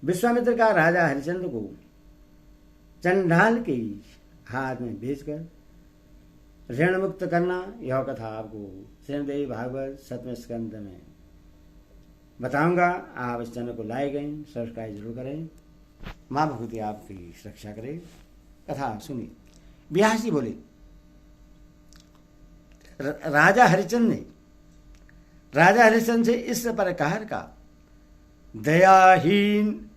विश्वामित्र का राजा हरिश्चंद्र को चंडाल के हाथ में भेजकर ऋण मुक्त करना, यह कथा आपको श्रीमद्देवी भागवत 7वें स्कंद में बताऊंगा। आप इस चैनल को लाइक करें, सब्सक्राइब जरूर करें। माँ भगवती आपकी रक्षा करे। कथा सुनिए। व्यास जी बोले, राजा हरिश्चंद्र से इस प्रकार का दयाहीन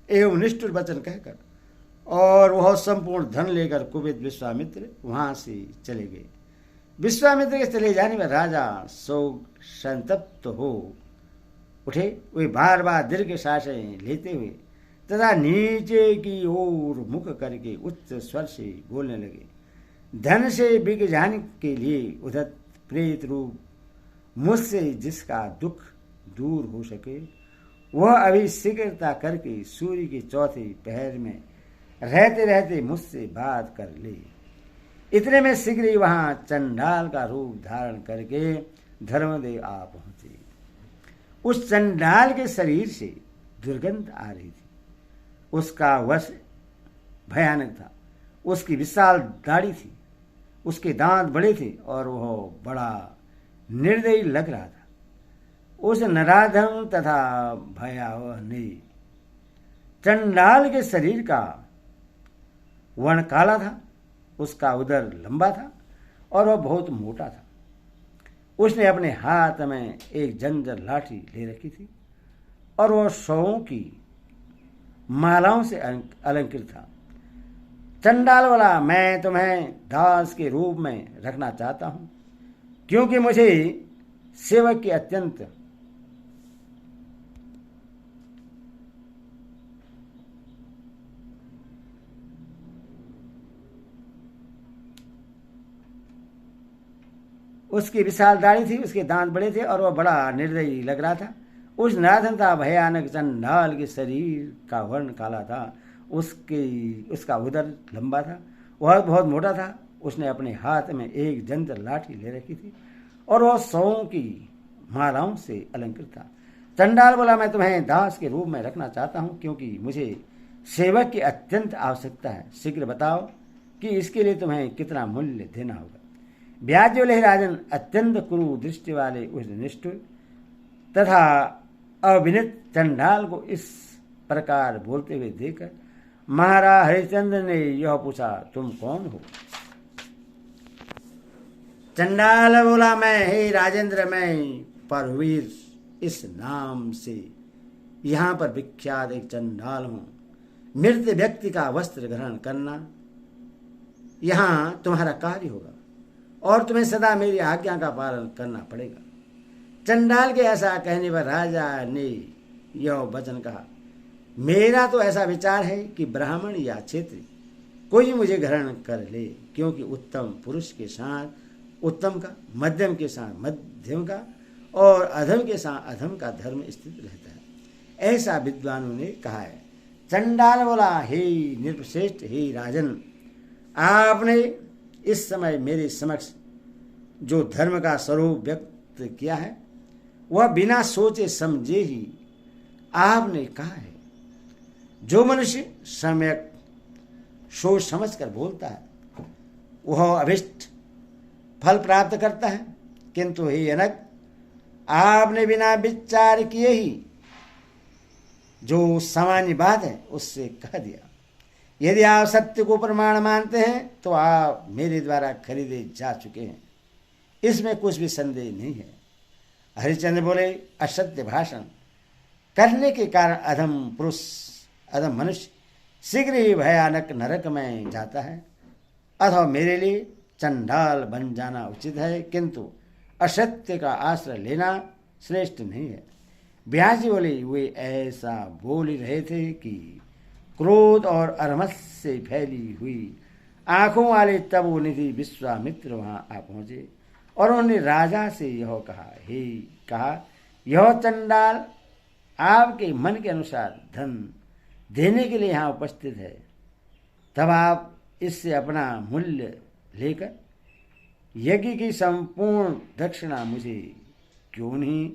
एवं निष्ठुर वचन कहकर और वह संपूर्ण धन लेकर कुपित विश्वामित्र वहां से चले गए। विश्वामित्र के चले जाने पर राजा शोक संतप्त हो उठे। वे बार बार दीर्घ सांसें लेते हुए तथा नीचे की ओर मुख करके उच्च स्वर से बोलने लगे। धन से बिक जाने के लिए उधर प्रेत रूप मुझसे जिसका दुख दूर हो सके, वह अभी शीघ्रता करके सूर्य के चौथे पहर में रहते रहते मुझसे बात कर ले। इतने में शीघ्र ही वहां चंडाल का रूप धारण करके धर्मदेव आ पहुंचे। उस चंडाल के शरीर से दुर्गंध आ रही थी। उसका वश भयानक था। उसकी विशाल दाढ़ी थी, उसके दांत बड़े थे और वह बड़ा निर्दयी लग रहा था। उस नराधम तथा भयावह ने चंडाल के शरीर का वर्ण काला था, उसका उदर लंबा था और वह बहुत मोटा था। उसने अपने हाथ में एक जंजर लाठी ले रखी थी और वह सौओं की मालाओं से अलंकृत था। चंडाल वाला, मैं तुम्हें दास के रूप में रखना चाहता हूं, क्योंकि मुझे सेवक की अत्यंत उसकी विशाल दाढ़ी थी, उसके दांत बड़े थे और वह बड़ा निर्दयी लग रहा था। उस नराधम था भयानक चंडाल के शरीर का वर्ण काला था, उसका उदर लंबा था, वह बहुत मोटा था। उसने अपने हाथ में एक जंतर लाठी ले रखी थी और वह सौओं की मालाओं से अलंकृत था। चंडाल बोला, मैं तुम्हें दास के रूप में रखना चाहता हूं, क्योंकि मुझे सेवक की अत्यंत आवश्यकता है। शीघ्र बताओ कि इसके लिए तुम्हें कितना मूल्य देना होगा। व्यास जी बोले, राजन, अत्यंत क्रूर दृष्टि वाले उस निष्ठुर तथा अविनित चंडाल को इस प्रकार बोलते हुए देखकर महाराज हरिश्चंद्र ने यह पूछा, तुम कौन हो? चंडाल बोला, मैं हे राजेंद्र, मैं परवीर इस नाम से यहां पर विख्यात एक चंडाल हूं। मृत व्यक्ति का वस्त्र ग्रहण करना यहां तुम्हारा कार्य होगा और तुम्हें सदा मेरी आज्ञा का पालन करना पड़ेगा। चंडाल के ऐसा कहने पर राजा ने यह वचन कहा, मेरा तो ऐसा विचार है कि ब्राह्मण या क्षेत्रीय कोई मुझे ग्रहण कर ले, क्योंकि उत्तम पुरुष के साथ उत्तम का, मध्यम के साथ मध्यम का और अधम के साथ अधम का धर्म स्थित रहता है। ऐसा विद्वानों ने कहा है। चंडाल बोला, हे निर्श्रेष्ठ, हे राजन, आपने इस समय मेरे समक्ष जो धर्म का स्वरूप व्यक्त किया है वह बिना सोचे समझे ही आपने कहा है। जो मनुष्य सम्यक सोच समझ कर बोलता है वह अभिष्ट फल प्राप्त करता है, किंतु हे जनक, आपने बिना विचार किए ही जो सामान्य बात है उससे कह दिया। यदि आप सत्य को प्रमाण मानते हैं तो आप मेरे द्वारा खरीदे जा चुके हैं, इसमें कुछ भी संदेह नहीं है। हरिश्चंद्र बोले, असत्य भाषण करने के कारण अधम पुरुष, अधम मनुष्य शीघ्र ही भयानक नरक में जाता है, अथवा मेरे लिए चंडाल बन जाना उचित है, किंतु असत्य का आश्रय लेना श्रेष्ठ नहीं है। व्यास जी बोले, वे ऐसा बोल ही रहे थे कि क्रोध और अरमस से फैली हुई आंखों वाले तपोनिधि विश्वामित्र वहां आ पहुंचे और उन्होंने राजा से यह कहा, यह चंडाल आपके मन के अनुसार धन देने के लिए यहाँ उपस्थित है, तब आप इससे अपना मूल्य लेकर यज्ञ की संपूर्ण दक्षिणा मुझे क्यों नहीं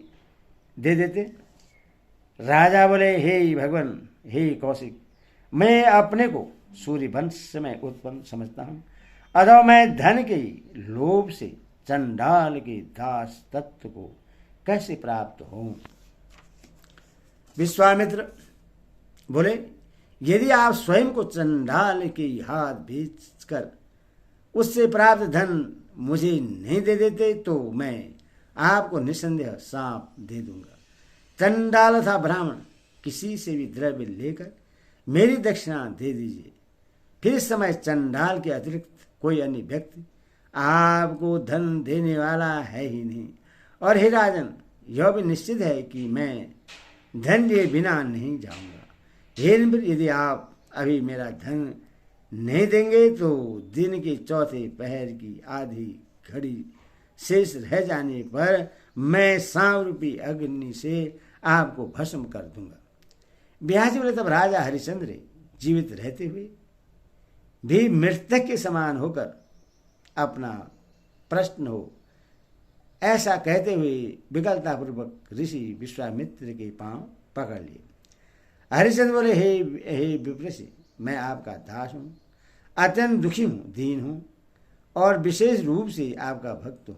दे देते? राजा बोले, हे भगवान, हे कौशिक, मैं अपने को सूर्य वंश में उत्पन्न समझता हूँ, अतः मैं धन के लोभ से चंडाल के दास तत्व को कैसे प्राप्त हों। विश्वामित्र बोले, यदि आप स्वयं को चंडाल के हाथ भेजकर उससे प्राप्त धन मुझे नहीं दे देते तो मैं आपको निसंदेह सांप दे दूंगा। चंडाल था ब्राह्मण, किसी से भी द्रव्य लेकर मेरी दक्षिणा दे दीजिए। फिर इस समय चंडाल के अतिरिक्त कोई अन्य व्यक्ति आपको धन देने वाला है ही नहीं। और हे राजन, यह भी निश्चित है कि मैं धन लिए बिना नहीं जाऊंगा। हे इंद्र, यदि आप अभी मेरा धन नहीं देंगे तो दिन के चौथे पहर की आधी घड़ी शेष रह जाने पर मैं सांप रूपी अग्नि से आपको भस्म कर दूंगा। ब्यास बोले, तब राजा हरिश्चंद्र जीवित रहते हुए भी मृतक के समान होकर अपना प्रश्न हो, ऐसा कहते हुए विकलतापूर्वक ऋषि विश्वामित्र के पांव पकड़ लिए। हरिश्चंद्र बोले, हे विप्रसी, मैं आपका दास हूँ, अत्यंत दुखी हूँ, दीन हूँ और विशेष रूप से आपका भक्त हूँ।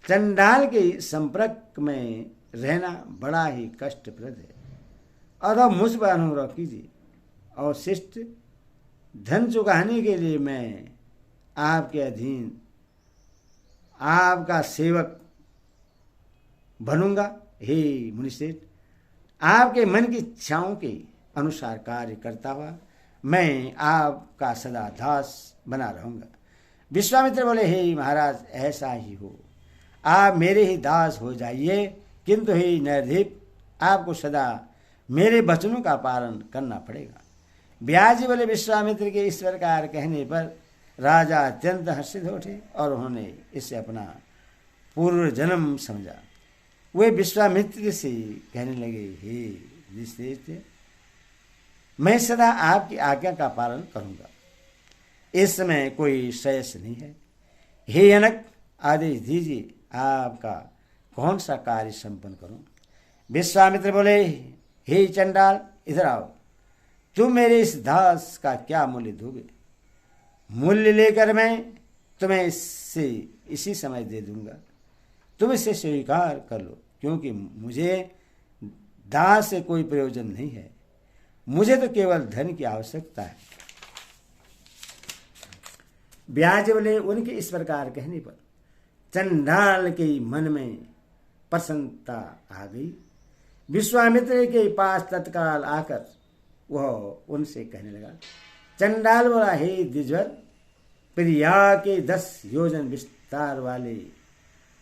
चंडाल के संपर्क में रहना बड़ा ही कष्टप्रद है, अतः मुझ पर अनुग्रह कीजिए और शिष्ट धन चुकाने के लिए मैं आपके अधीन आपका सेवक बनूंगा। हे मुनिश्रेष्ठ, आपके मन की इच्छाओं के अनुसार कार्य करता हुआ मैं आपका सदा दास बना रहूंगा। विश्वामित्र बोले, हे महाराज, ऐसा ही हो, आप मेरे ही दास हो जाइए, किंतु हे नरदीप, आपको सदा मेरे वचनों का पालन करना पड़ेगा। व्यास जी बोले, विश्वामित्र के इस प्रकार कहने पर राजा अत्यंत हर्षित हो उठे और उन्होंने इसे अपना पूर्व जन्म समझा। वे विश्वामित्र से कहने लगे, हे ऋषिश्रेष्ठ, मैं सदा आपकी आज्ञा का पालन करूंगा। इस समय कोई श्रेयस नहीं है। हे जनक, आदेश दीजिए, आपका कौन सा कार्य संपन्न करूं। विश्वामित्र बोले, हे चंडाल, इधर आओ, तुम मेरे इस दास का क्या मूल्य दोगे? मूल्य लेकर मैं तुम्हें इससे इसी समय दे दूंगा। तुम इसे स्वीकार कर लो, क्योंकि मुझे दास से कोई प्रयोजन नहीं है, मुझे तो केवल धन की आवश्यकता है। व्यास बोले, उनके इस प्रकार कहने पर चंडाल के मन में प्रसन्नता आ गई। विश्वामित्र के पास तत्काल आकर वह उनसे कहने लगा। चंडाल बोला, हे द्विजवर, प्रिया के 10 योजन विस्तार वाले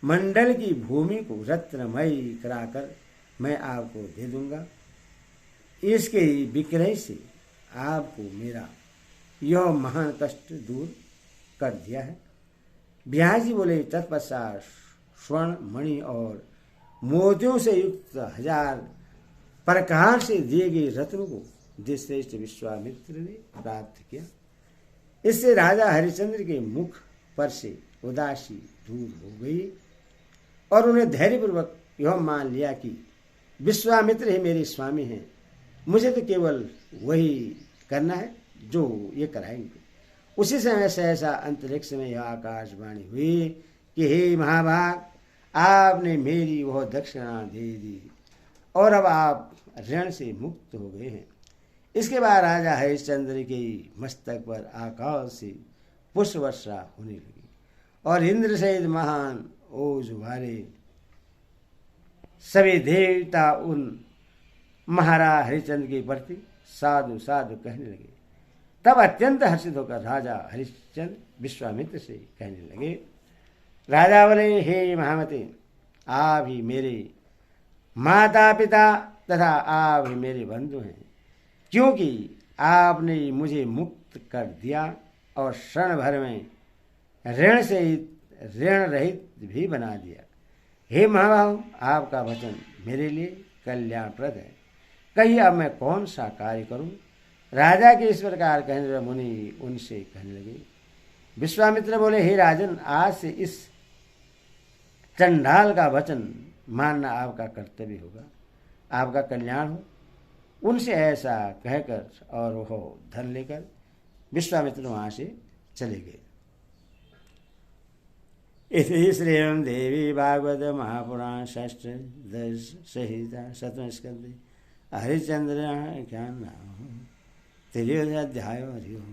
मंडल की भूमि को रत्नमयी कराकर मैं आपको दे दूंगा। इसके विक्रय से आपको मेरा यह महान कष्ट दूर कर दिया है। व्यास जी बोले, तत्पश्चात स्वर्ण, मणि और मोतियों से युक्त 1000 प्रकार से दिए गए रत्नों को श्रेष्ठ विश्वामित्र ने प्राप्त किया। इससे राजा हरिश्चंद्र के मुख पर से उदासी दूर हो गई और उन्हें धैर्यपूर्वक यह मान लिया कि विश्वामित्र ही मेरे स्वामी हैं, मुझे तो केवल वही करना है जो ये कराएंगे। उसी समय सहसा अंतरिक्ष में यह आकाशवाणी हुई कि हे महाभाग, आपने मेरी वह दक्षिणा दे दी और अब आप ऋण से मुक्त हो गए हैं। इसके बाद राजा हरिश्चंद्र के मस्तक पर आकाश से पुष्प वर्षा होने लगी और इंद्र सहित महान ओज वाले सभी देवता उन महाराज हरिश्चंद्र के प्रति साधु साधु कहने लगे। तब अत्यंत हर्षित होकर राजा हरिश्चंद्र विश्वामित्र से कहने लगे। राजा बोले, हे महामते, आप ही मेरे माता पिता तथा आप ही मेरे बंधु हैं, क्योंकि आपने मुझे मुक्त कर दिया और क्षण भर में ऋण रहित भी बना दिया। हे महाभाव, आपका वचन मेरे लिए कल्याणप्रद है, कहिए अब मैं कौन सा कार्य करूं। राजा के इस प्रकार कहने पर मुनि उनसे कहने लगे। विश्वामित्र बोले, हे राजन, आज से इस चंडाल का वचन मानना आपका कर्तव्य होगा, आपका कल्याण हो। उनसे ऐसा कहकर और वह धन लेकर विश्वामित्र वहाँ से चले गए। इति श्रीमद्देवी भागवत महापुराण षष्ठ संहिता सप्तम स्कंदे हरिश्चंद्र ज्ञान नाम 13 अध्याय हरि ओम।